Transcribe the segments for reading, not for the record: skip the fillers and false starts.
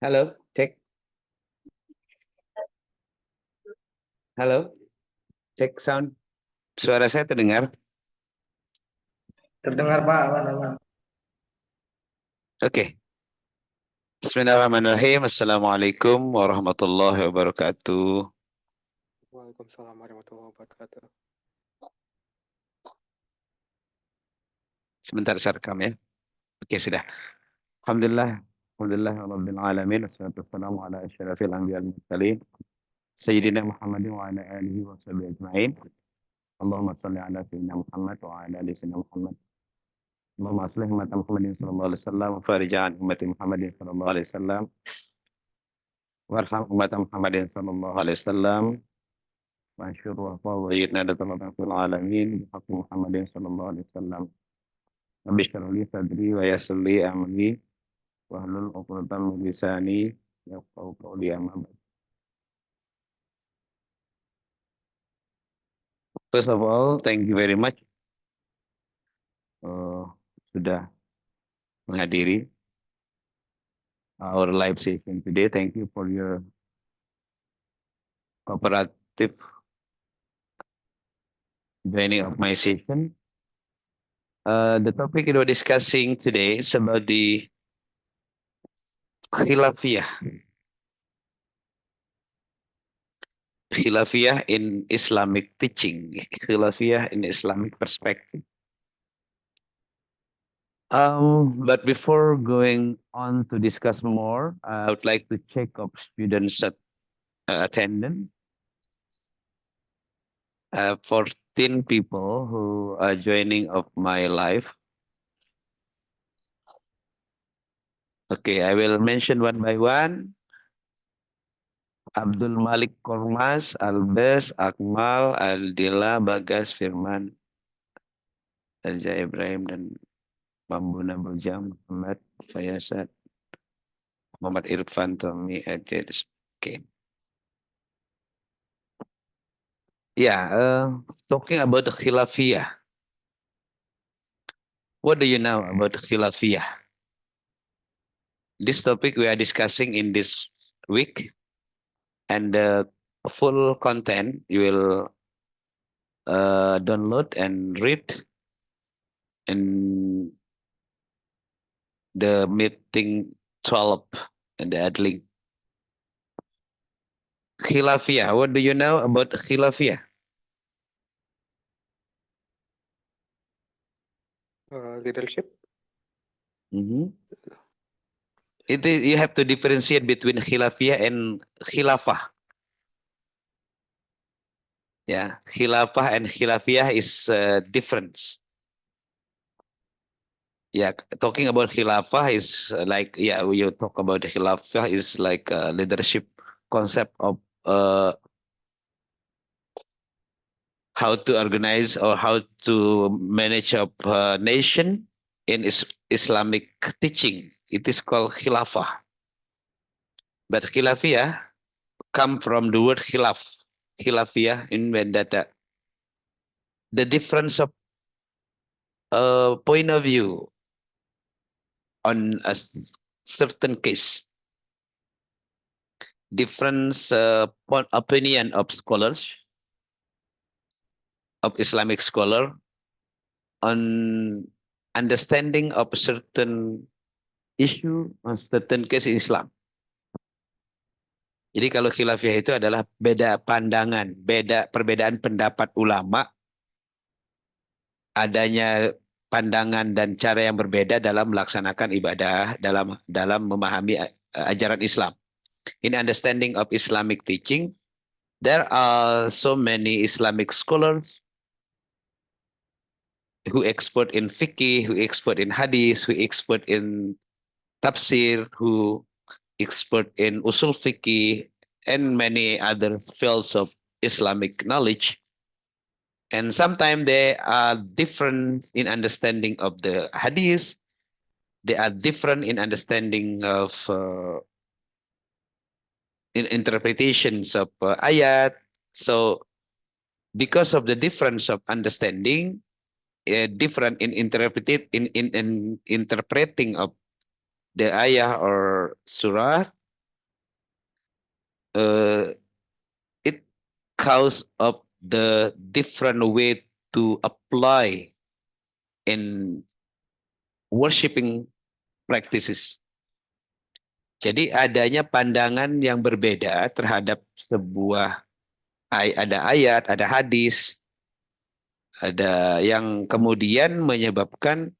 Halo, cek. Halo, cek sound. Suara saya terdengar? Terdengar Pak, aman-aman. Oke. Bismillahirrahmanirrahim. Assalamualaikum warahmatullahi wabarakatuh. Waalaikumsalam warahmatullahi wabarakatuh. Sebentar saya rekam ya. Oke, sudah. Alhamdulillah. Alhamdulillah rabbil alamin. Wassalatu wassalamu ala asyrafil anbiya wal mursalin. Sayyidina Muhammadin wa ala alihi wa sahbihi ajma'in. Allahumma shalli ala sayyidina Muhammad wa ala ali sayyidina Muhammad. Allahumma aslih umat Muhammadin sallallahu alaihi wasallam wa farij an ummati Muhammadin sallallahu alaihi wasallam. Warham umat Muhammadin sallallahu alaihi wasallam. Masyur wa fawwidna datallatan fil alamin bihaqi Muhammadin sallallahu alaihi wasallam. Rabbi shrah li sadri wa yassir li amri wahlul 'uqdatam min lisani yafqahu qawli amma ba'd. First of all, thank you very much sudah menghadiri our live session today. Thank you for your cooperative joining of my session. The topic we're discussing today is about the khilafiyah. Khilafiyah in Islamic teaching. Khilafiyah in Islamic perspective. But before going on to discuss more, I would like to check of students' attendance. 14 people who are joining of my live. Okay, I will mention one by one. Abdul Malik Kormas, Albes, Akmal, Aldila, Bagas, Firman, Alja Ibrahim, dan Bambuna Berjam, Muhammad Fayasat, Muhammad Irfan, Tommy, Edis. Okay. Yeah, talking about the khilafiyah. What do you know about the khilafiyah? This topic we are discussing in this week, and the full content you will download and read in the meeting 12 and the ad link. Khilafiyah, what do you know about khilafiyah? Leadership. You have to differentiate between khilafiyah and khilafah. Yeah, khilafah and khilafiyah is different. Yeah, talking about khilafah is like, yeah, when you talk about khilafah is like a leadership concept of how to organize or how to manage a nation in Islamic teaching. It is called khilafah. But khilafiyah come from the word khilaf. Khilafiyah in that the difference of point of view on a certain case. Different opinion of scholars, of Islamic scholar on understanding of a certain issue, on certain case in Islam. Jadi kalau khilafiyah itu adalah beda pandangan, perbedaan pendapat ulama, adanya pandangan dan cara yang berbeda dalam melaksanakan ibadah, dalam memahami ajaran Islam. In understanding of Islamic teaching, there are so many Islamic scholars who expert in fiqh, who expert in hadith, who expert in tafsir, who expert in usul fiqh, and many other fields of Islamic knowledge. And sometimes they are different in understanding of the hadith. They are different in understanding of in interpretations of ayat. So because of the difference of understanding, different in interpreting of the ayah or surah, it cause of the different way to apply in worshiping practices. Jadi adanya pandangan yang berbeda terhadap sebuah ada ayat, ada hadis, ada yang kemudian menyebabkan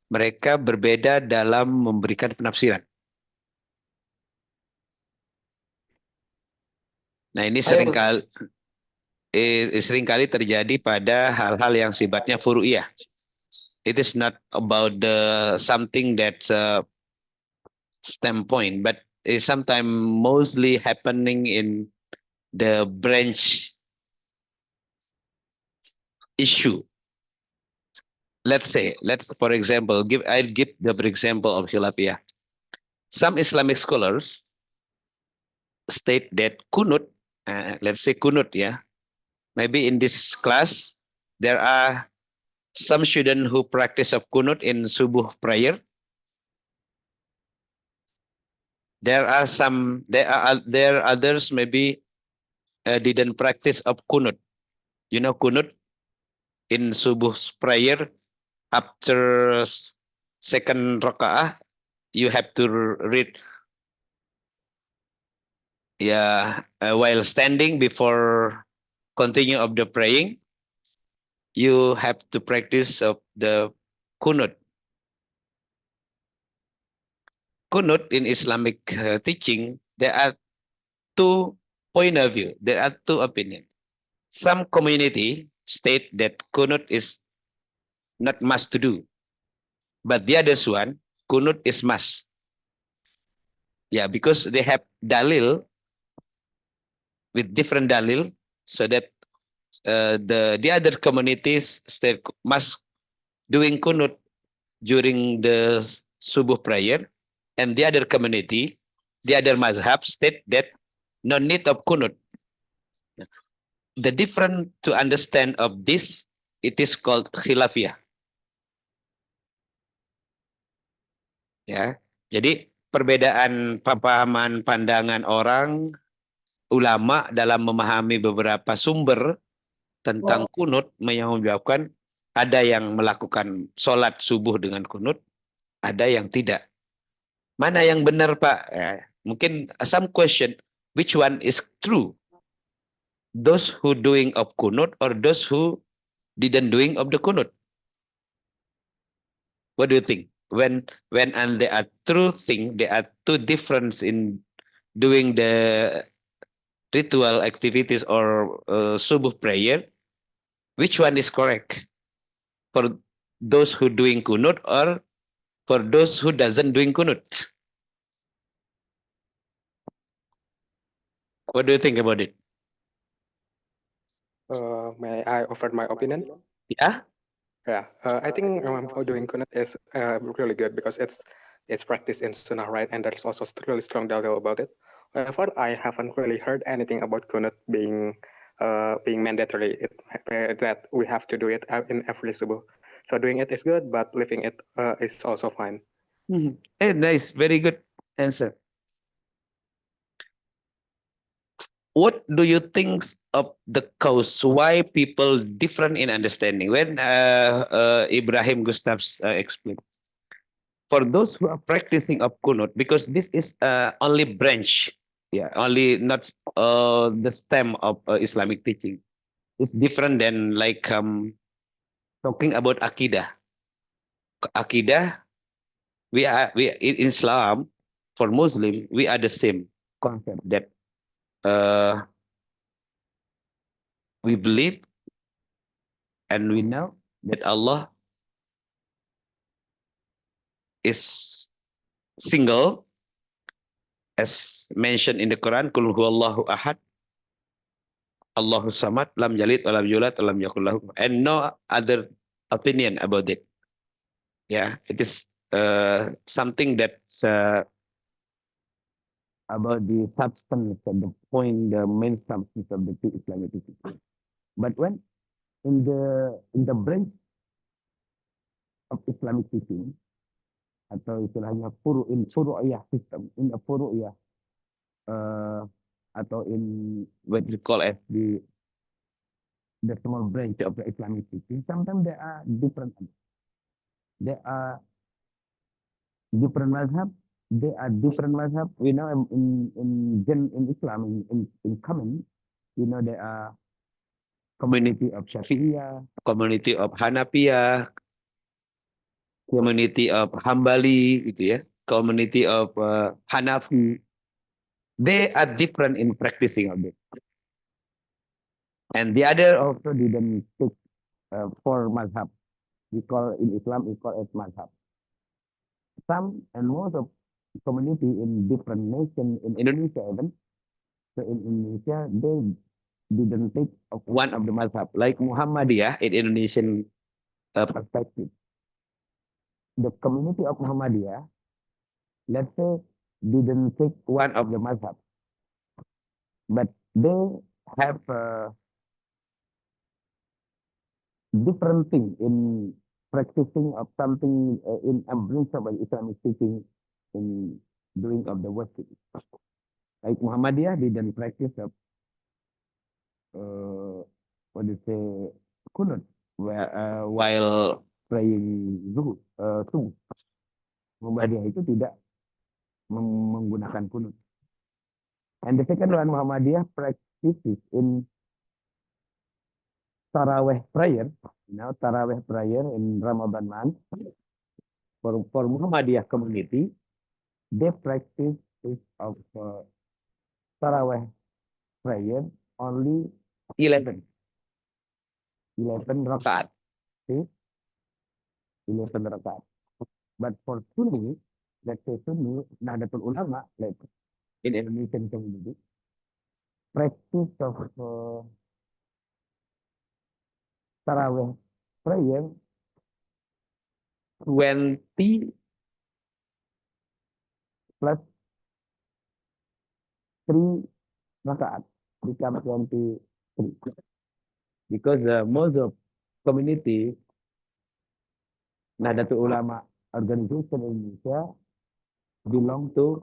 mereka berbeda dalam memberikan penafsiran. Nah, ini seringkali terjadi pada hal-hal yang sifatnya furu'iyah. It is not about the something that's standpoint, but is sometimes mostly happening in the branch issue. Let's for example, I'll give the example of khilafiyah. Some Islamic scholars state that kunut, let's say kunut, maybe in this class there are some students who practice of kunut in subuh prayer. There are others maybe didn't practice of kunut. You know kunut in subuh prayer after second rakaah you have to read while standing before continue of the praying you have to practice of the kunut. Kunut in Islamic teaching, there are two point of view. There are two opinions. Some community state that kunut is not must to do, but the other one, kunut is must. Yeah, because they have dalil with different dalil, so that the other communities state must doing kunut during the subuh prayer, and the other community, the other mazhab state that no need of kunut. The different to understand of this, it is called khilafiyah. Ya, jadi perbedaan pemahaman pandangan orang ulama dalam memahami beberapa sumber tentang kunut menyebabkan ada yang melakukan sholat subuh dengan kunut, ada yang tidak. Mana yang benar, Pak? Ya, mungkin some question, which one is true? Those who doing of kunut or those who didn't doing of the kunut? What do you think? When and they are true thing, they are two difference in doing the ritual activities or subuh prayer. Which one is correct? For those who doing kunut or for those who doesn't doing kunut? What do you think about it? May I offer my opinion? Yeah. Yeah, I think doing kunut is really good because it's practiced in sunnah, right? And there's also really strong dalil about it. However, I haven't really heard anything about kunut being mandatory. That we have to do it in every subuh. So doing it is good, but leaving it is also fine. Hey, nice, very good answer. What do you think of the cause why people different in understanding? When Ibrahim Gustavs explained, for those who are practicing of kunut, because this is only branch, only not the stem of Islamic teaching. It's different than like talking about akidah. Akidah, we in Islam for Muslim we are the same concept that we believe and we know that Allah is single, as mentioned in the Quran, Qul huwallahu ahad, Allahu samad, lam yalid wa lam yulad wa lam yakul lahu, and no other opinion about it. Yeah, it is something that's about the substance of the point, the main substance of the Islamic teaching. But when in the branch of Islamic teaching, atau istilahnya furu'iyah system, in the furu'iyah atau in what we call as the small branch of the Islamic teaching, sometimes there are different mazhab. There are different mazhab. We know in Islam in common, there are community of Syafi'iyah, community of Hanafiyah, community of Hambali, gitu ya, community of Hanafi. They are different in practicing of it. And the other also didn't take for mazhab. We call in Islam, we call it mazhab. Some and most of community in different nations in Indonesia even. So in Indonesia, they didn't take one of the mazhab. Like Muhammadiyah in Indonesian perspective. The community of Muhammadiyah, let's say, didn't take one of the mazhab. But they have different thing in practicing of something in embrace of Islamic teaching in doing of the worship. Like Muhammadiyah didn't practice of what do you say kunut while praying zuhur subuh. Muhammadiyah itu tidak menggunakan kunut. And the second one, Muhammadiyah practices in Taraweh prayer, Taraweh prayer in Ramadan month. For Muhammadiyah community, they practice of Taraweh prayer only 11 rakaat. See? 11 rakaat. But for Sunni, let's say Sunni, Nahdlatul Ulama, like in Indonesian community, practice of Taraweh prayer 20 plus 3 rakaat become 23. Because most of community Nahdlatul Ulama organization in Indonesia belong to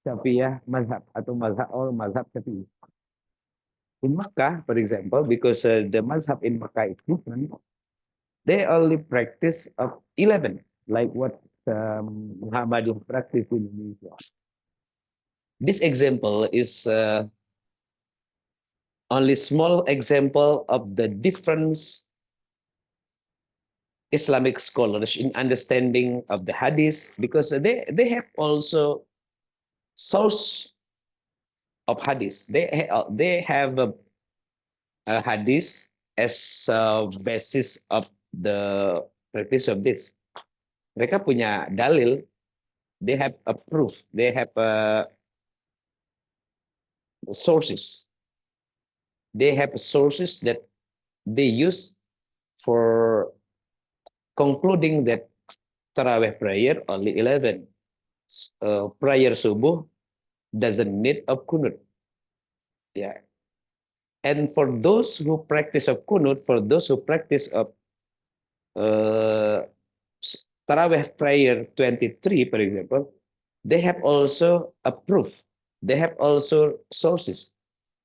Syafi'iyah mazhab atau mazhab Syafi'i. In Makkah, for example, because the mazhab in Makkah is different, they only practice of 11, like what Muhammadiyah practice in Indonesia. This example is only small example of the difference Islamic scholars in understanding of the hadith, because they have also source of hadith. They have a hadith as a basis of the practice of this. Mereka punya dalil, they have a proof, they have sources. They have sources that they use for concluding that Taraweh prayer only 11. Prayer subuh doesn't need a kunut. Yeah. And for those who practice of kunut, for those who practice of Taraweh prayer 23, for example, they have also a proof. They have also sources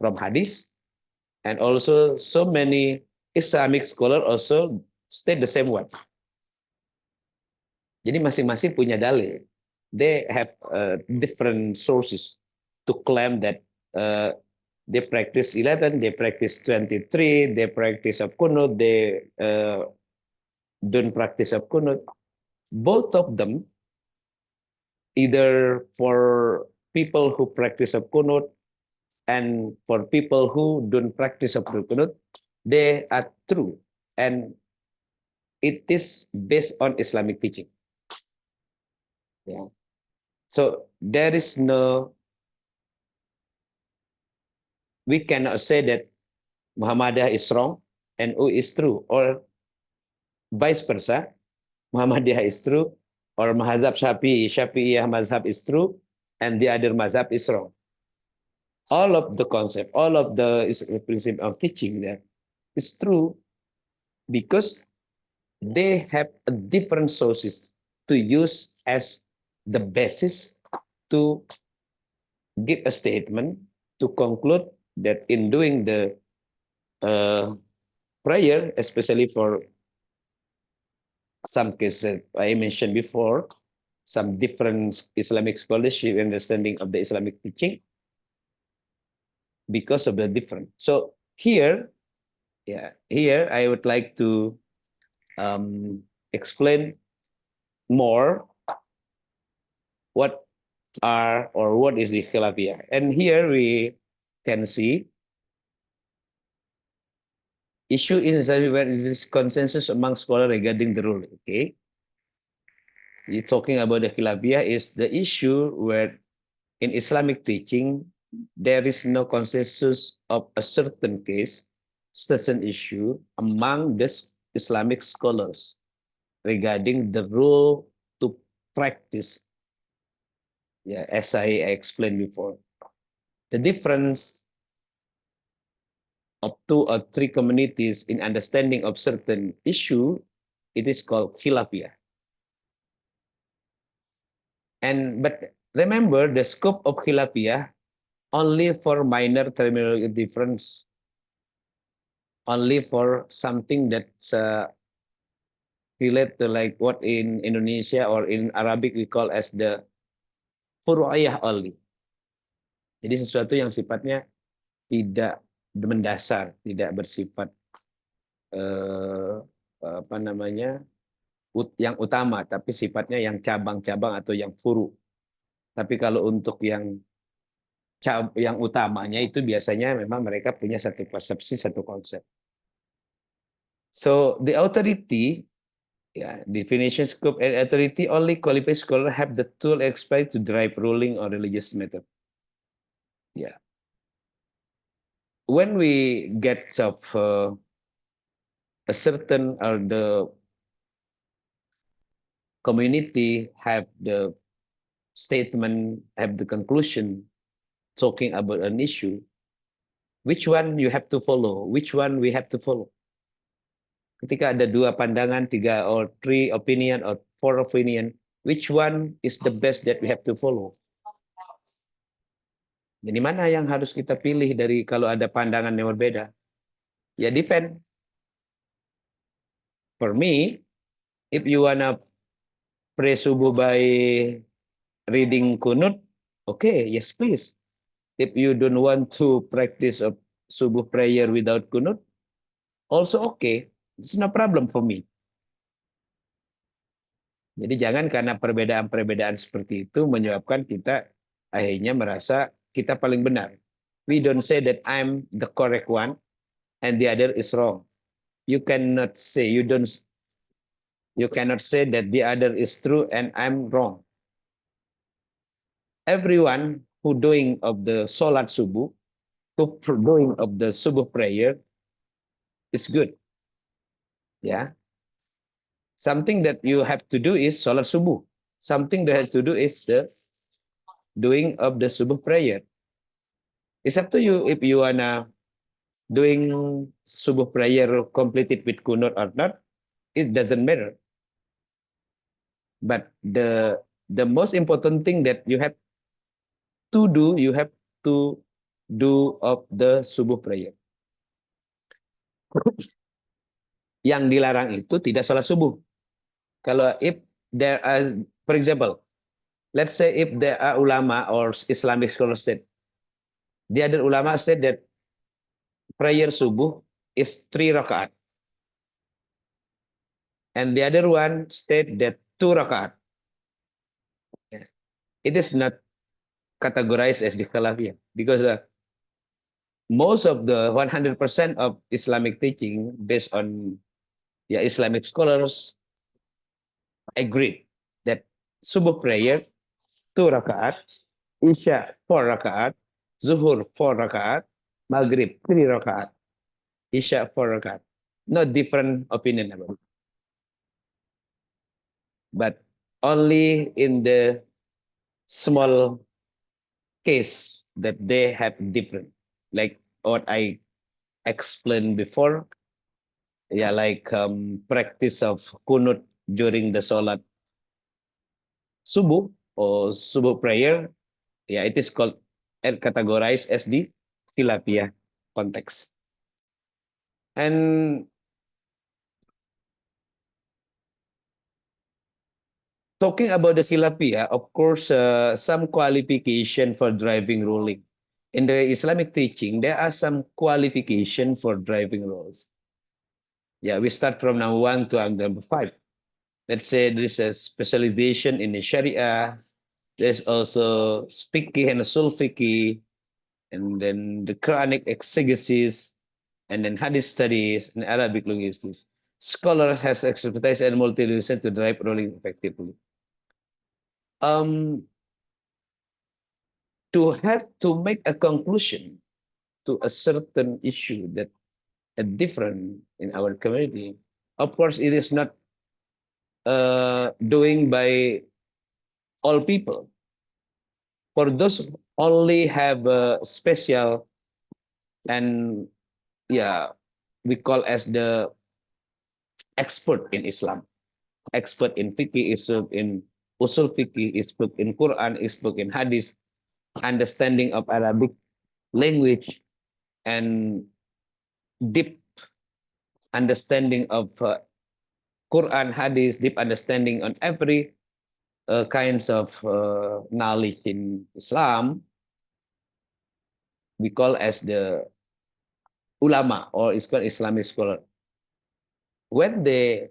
from hadith, and also so many Islamic scholars also state the same one. Jadi masing-masing punya dalil. They have different sources to claim that they practice 11, they practice 23, they practice of kunut, they don't practice of kunut. Both of them, either for people who practice of kunut and for people who don't practice of kunut, they are true. And it is based on Islamic teaching. Yeah. So there is no, we cannot say that Muhammadiyah is wrong and NU is true, or vice versa. Muhammadiyah is true, or Mazhab Syafi'iyah mazhab is true, and the other mazhab is wrong. All of the concept, all of the principle of teaching there is true, because they have different sources to use as the basis to give a statement to conclude that in doing the prayer, especially for some cases I mentioned before, some different Islamic scholarship understanding of the Islamic teaching because of the different. So here, here I would like to explain more what are or what is the khilafiyah. And here we can see issue in Islamic where there is consensus among scholars regarding the rule. Okay, you're talking about the khilafiyah is the issue where in Islamic teaching there is no consensus of a certain case, certain issue among the Islamic scholars regarding the rule to practice. Yeah, as I explained before, the difference of 2 or 3 communities in understanding of certain issue, it is called khilafiyah. But remember the scope of khilafiyah only for minor terminology difference, only for something that's relate to like what in Indonesia or in Arabic we call as the furu'iyah only. Jadi sesuatu yang sifatnya tidak mendasar, tidak bersifat apa namanya yang utama, tapi sifatnya yang cabang-cabang atau yang furu. Tapi kalau untuk yang utamanya itu biasanya memang mereka punya satu persepsi, satu konsep. So the authority, definition, scope, and authority only qualified scholar have the tool expert to drive ruling or religious method. Yeah. When we get of a certain or the community have the statement, have the conclusion talking about an issue, which one you have to follow, which one we have to follow. Ketika ada 2 pandangan, 3 or 3 opinion or 4 opinion, which one is the best that we have to follow? Jadi mana yang harus kita pilih dari kalau ada pandangan yang berbeda? Ya depend. For me, if you wanna pray subuh by reading kunut, okay, yes please. If you don't want to practice a subuh prayer without kunut, also okay. It's no problem for me. Jadi jangan karena perbedaan-perbedaan seperti itu menyebabkan kita akhirnya merasa kita paling benar. We don't say that I'm the correct one and the other is wrong. You cannot say that the other is true and I'm wrong. Everyone who doing of the salat subuh, who doing of the subuh prayer is good. Yeah. Something that you have to do is salat subuh. Something that has to do is the doing of the subuh prayer. It's up to you if you wanna doing subuh prayer completed with kunut or not. It doesn't matter. But the most important thing that you have to do, you have to do of the subuh prayer. Yang dilarang itu tidak salat subuh. Kalau if there are, for example, let's say if there are ulama or Islamic scholars said, the other ulama said that prayer subuh is 3 rakaat. And the other one said that 2 rakaat. It is not categorized as the khilafiyah because most of the 100% of Islamic teaching based on Islamic scholars agreed that subuh prayer 2 rakaat, Isya 4 rakaat, Zuhur 4 rakaat, Maghrib 3 rakaat, Isya 4 rakaat. No different opinion about it. But only in the small case that they have different, like what I explained before, like practice of kunut during the salat subuh or subuh prayer, it is called categorized as the khilafiyah context. And talking about the khilafiyah, of course, some qualification for driving ruling. In the Islamic teaching, there are some qualification for driving rules. Yeah, we start from number 1 to number 5. Let's say there is a specialization in the Sharia. There's also fiqh and usul fiqh, and then the Quranic exegesis, and then Hadith studies and Arabic linguistics. Scholars has expertise and multi-reason to drive ruling effectively. To have to make a conclusion to a certain issue that are different in our community, of course, it is not doing by all people. For those who only have a special and we call as the expert in Islam, expert in fiqh, expert in usul fiqh, expert in Quran, expert in hadith, understanding of Arabic language, and deep understanding of Quran, hadith, deep understanding on every kinds of knowledge in Islam, we call as the ulama, or it's called Islamic scholar. When they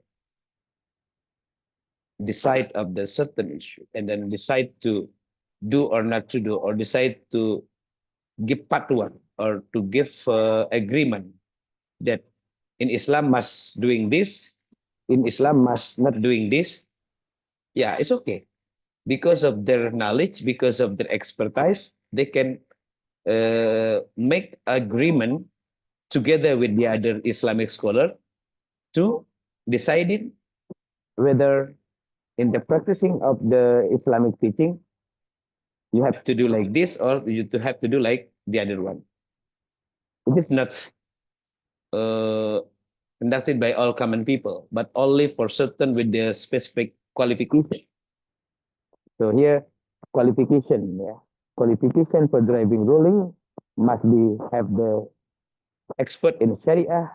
decide of the certain issue and then decide to do or not to do, or decide to give fatwa or to give agreement that in Islam must doing this, in Islam must not doing this, yeah, it's okay. Because of their knowledge, because of their expertise, they can make agreement together with the other Islamic scholar to decide whether in the practicing of the Islamic teaching, you have to do like this or you have to do like the other one. It is not conducted by all common people, but only for certain with the specific qualification. So here, qualification, qualification for driving ruling must be have the expert in Sharia,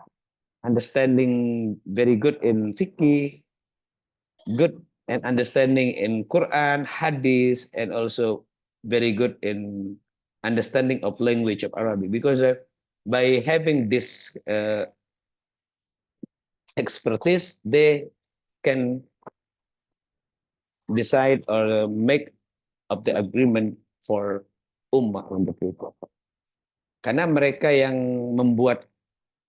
understanding very good in fiqh, good and understanding in Quran, hadith, and also very good in understanding of language of Arabic. Because by having this expertise, they can decide or make of the agreement for ummah on the people. Karena mereka yang membuat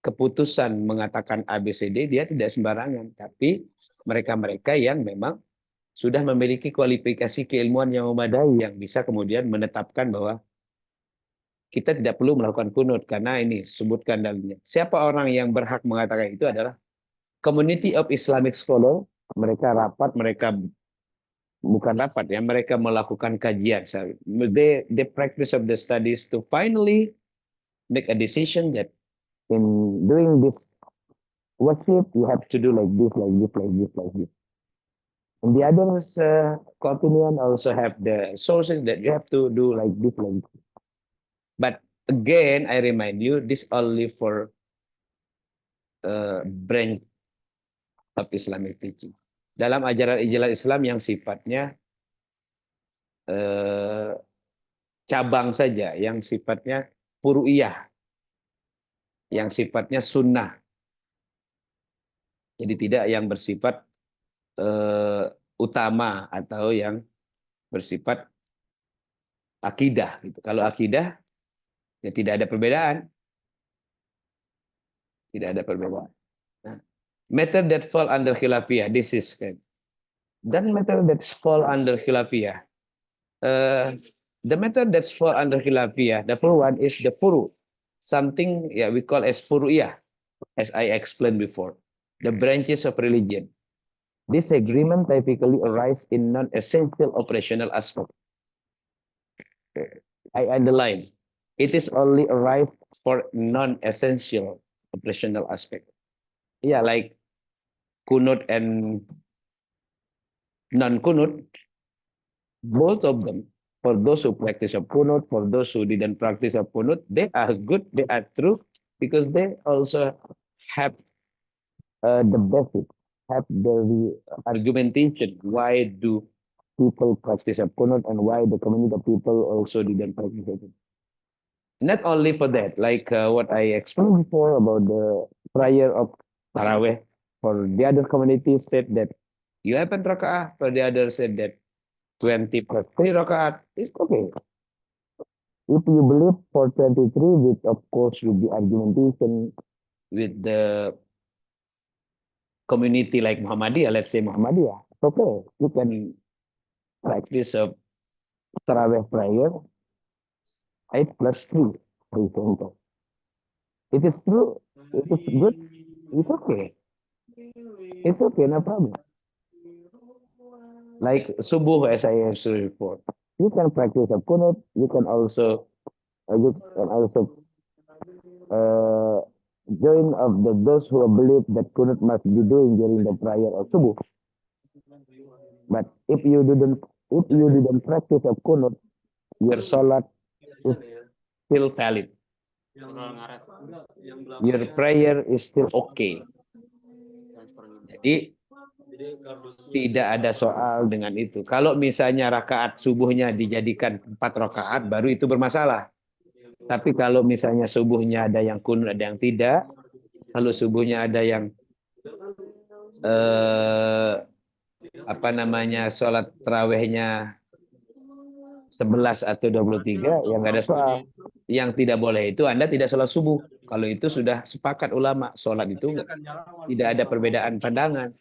keputusan mengatakan ABCD, dia tidak sembarangan, tapi mereka-mereka yang memang sudah memiliki kualifikasi keilmuan yang memadai, yang bisa kemudian menetapkan bahwa kita tidak perlu melakukan kunut karena ini sebutkan dalilnya. Siapa orang yang berhak mengatakan itu adalah Community of Islamic Scholar. Mereka rapat, mereka bukan rapat ya, mereka melakukan kajian. So, they practice of the studies to finally make a decision that in doing this worship, you have to do like this, like this, like this, like this. And the others opinion also have the sources that you have to do like this, like this. But again, I remind you, this only for branch of Islamic teaching. Dalam ajaran Islam yang sifatnya cabang saja, yang sifatnya furu'iyah, yang sifatnya sunnah. Jadi tidak yang bersifat utama atau yang bersifat akidah. Gitu. Kalau akidah, ya tidak ada perbedaan. Tidak ada perbedaan. Nah, method that fall under khilafiyah, this is kan. Dan method that fall under khilafiyah. The method that fall under khilafiyah, the first one is the furu. Something we call as furu'iyah, as I explained before. The branches of religion. This agreement typically arise in non-essential operational aspect. I underline. It is only arise for non-essential operational aspect. Yeah, like kunut and non-kunut, both of them For those who practice of kunut, for those who didn't practice of kunut, they are good, they are true, because they also have the basic, have the argumentation. Why do people practice of kunut and why the community of people also didn't practice it? Not only for that, like what I explained before about the prayer of Taraweh, for the other community said that you have 10 rakaat, for the other said that 20 plus 3 rakaat is okay. If you believe for 23, with of course with the argumentation with the community like Muhammadiyah, let's say Muhammadiyah, it's okay. You can practice a Taraweh prayer 8 plus 3, for example. It is true, it is good, it's okay. It's okay, no problem. Like subuh, as I answered before, you can practice a kunut. You can also join of those who believe that kunut must be doing during the prayer of subuh. But if you didn't practice a kunut, your salat is still valid. Your prayer is still okay. Jadi tidak ada soal dengan itu. Kalau misalnya rakaat subuhnya dijadikan 4 rakaat, baru itu bermasalah. Tapi kalau misalnya subuhnya ada yang kunut, ada yang tidak, kalau subuhnya ada yang sholat tarawihnya 11 atau 23, yang nggak ada soal. Yang tidak boleh itu Anda tidak sholat subuh. Kalau itu sudah sepakat ulama, sholat itu tidak ada perbedaan pandangan.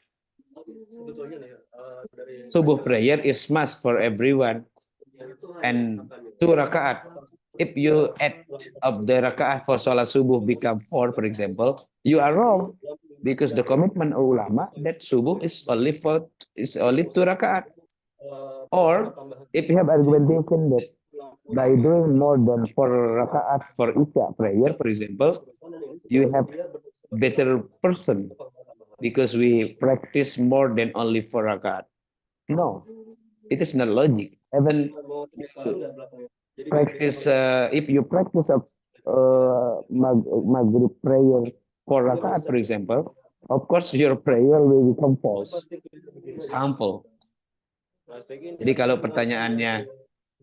Subuh prayer is must for everyone. And 2 rakaat. If you add of the rakaat for sholat subuh become 4, for example, you are wrong. Because the commitment of ulama that subuh is only 2 rakaat. Or if you have argumentation that by doing more than 4 rakaat for Isya prayer, for example, you have better person because we practice more than only 4 rakaat. No, it is not logic. Even practice, if you practice a Maghrib prayer 4 rakaat, for example, of course your prayer will become false. It's harmful. Jadi kalau pertanyaannya,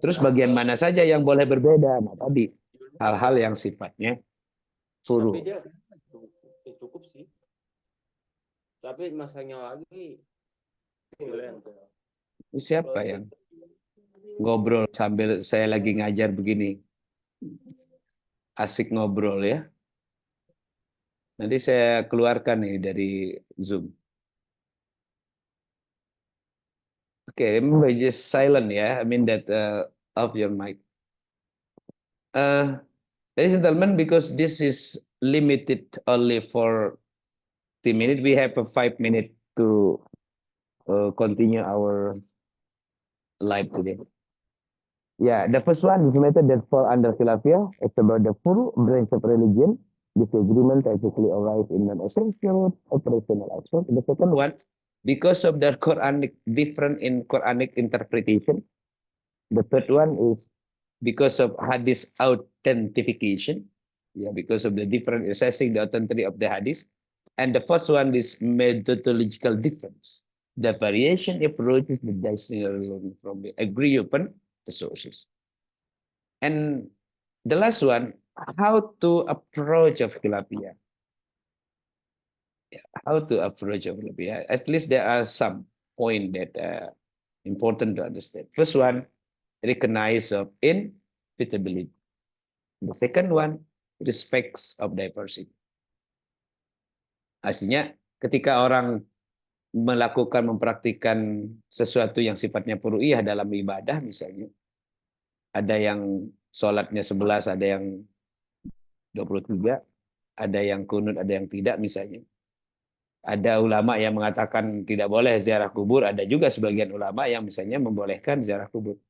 terus bagian mana saja yang boleh berbeda? Nah, tadi hal-hal yang sifatnya furu. Tapi dia cukup sih. Tapi masanya lagi siapa yang ngobrol sambil saya lagi ngajar begini? Asik ngobrol ya. Nanti saya keluarkan nih dari Zoom. Okay, remember just silent ya. I mean that off your mic. Ladies and gentlemen, because this is limited only for 10 minutes, we have a 5 minutes to continue our live today. Yeah, the first one is method that fall under khilafiyah. It's about the full branch of religion. Disagreement typically arise in non-essential operational action. The second one, because of the Quranic different in Quranic interpretation. The third one is because of hadith authentication. Yeah, because of the different assessing the authenticity of the hadith. And the fourth one is methodological difference. The variation approaches the dictionary from the agree upon the sources. And the last one, how to approach of khilafiyah. How to approach of khilafiyah. At least there are some points that are important to understand. First one, recognize of inevitability. The second one, respects of diversity. Artinya ketika orang mempraktikkan sesuatu yang sifatnya furu'iyah dalam ibadah misalnya, ada yang sholatnya 11, ada yang 23, ada yang kunut, ada yang tidak misalnya. Ada ulama yang mengatakan tidak boleh ziarah kubur, ada juga sebagian ulama yang misalnya membolehkan ziarah kubur.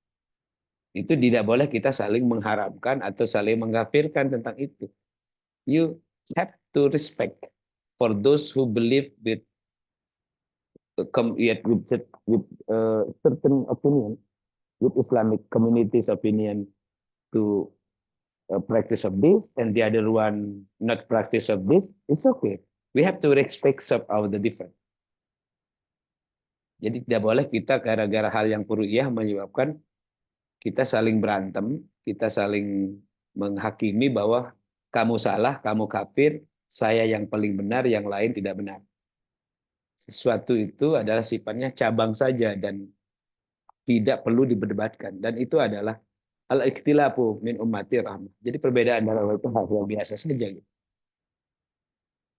Itu tidak boleh kita saling mengharamkan atau saling mengkafirkan tentang itu. You have to respect for those who believe with certain opinion. with Islamic community's opinion to practice of this, and the other one not practice of this, it's okay. We have to respect some of the different. Jadi tidak boleh kita gara-gara hal yang furu'iyah menyebabkan kita saling berantem, kita saling menghakimi bahwa kamu salah, kamu kafir, saya yang paling benar, yang lain tidak benar. Sesuatu itu adalah sifatnya cabang saja dan tidak perlu diperdebatkan. Dan itu adalah al-ikhtilafu min ummati rahmah. Jadi perbedaan dalam itu hal yang biasa saja.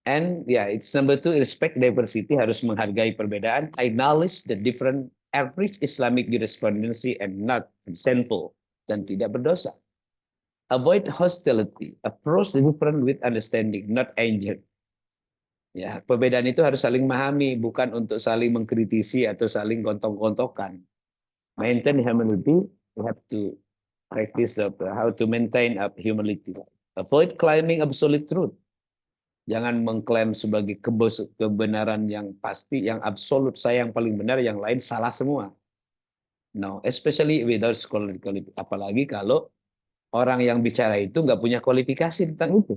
And it's number 2, respect diversity, harus menghargai perbedaan. Acknowledge the different average Islamic jurisprudence and not sinful, dan tidak berdosa. Avoid hostility, approach the different with understanding, not anger. Ya, perbedaan itu harus saling memahami, bukan untuk saling mengkritisi atau saling gontok-gontokan. Maintain humility, we have to practice how to maintain up humility. Avoid claiming absolute truth. Jangan mengklaim sebagai kebenaran yang pasti, yang absolut, saya yang paling benar, yang lain salah semua. No, especially without scholarly qualification. Apalagi kalau orang yang bicara itu nggak punya kualifikasi tentang itu.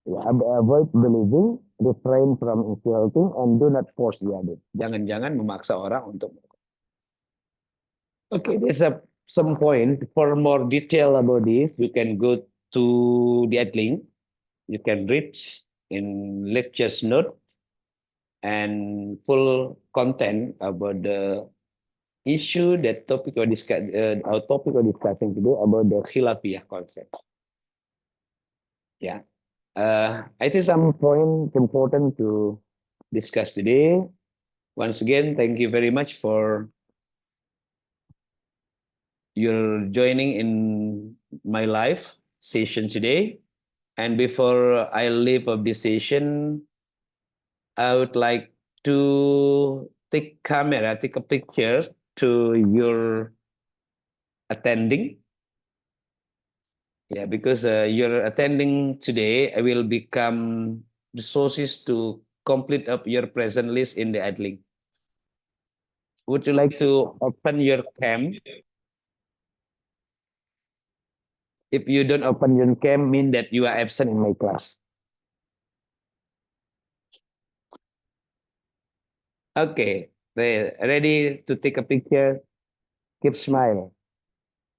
Avoid believing, refrain from insulting, and do not force the other. Jangan-jangan memaksa orang untuk. Okay, there's some point. For more detail about this, you can go to the link. You can read in lectures note and full content about the issue, that topic or discussing today about the khilafiyah concept. Yeah, I think some point important to discuss today. Once again, thank you very much for your joining in my live session today. And before I leave of this session, I would like to take a picture to your attending. Yeah, because you're attending today, I will become the sources to complete up your present list in the AdLink. Would you like to open your cam? If you don't open your cam, mean that you are absent in my class. Okay, ready to take a picture? Keep smile.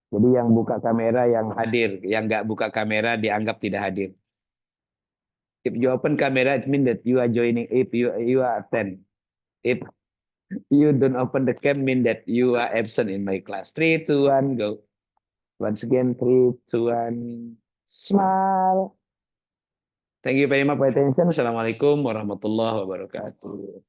Jadi yang buka kamera yang hadir, yang nggak buka kamera dianggap tidak hadir. If you open camera, it means that you are joining. If you are attend. If you don't open the cam, mean that you are absent in my class. 3, 2, 1, go. Once again, 3, 2, 1, smile. Thank you very much for attention. Assalamualaikum warahmatullahi wabarakatuh.